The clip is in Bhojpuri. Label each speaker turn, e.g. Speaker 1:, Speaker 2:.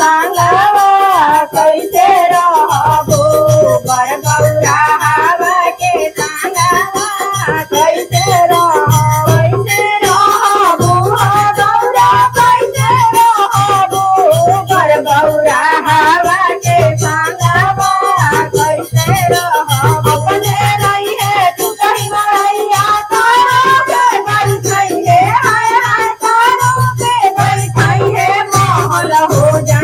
Speaker 1: संगवा कैसे रहबो बर गौरा हवा के संगवा कैसे रहबो गौरा कैसे रहबो बर गौरा हवा के संगवा कैसे रहबो अपने रही है तू कहीं मरैया तारो के बैठाई है हाय हाय तारो के बैठाई है महल हो जा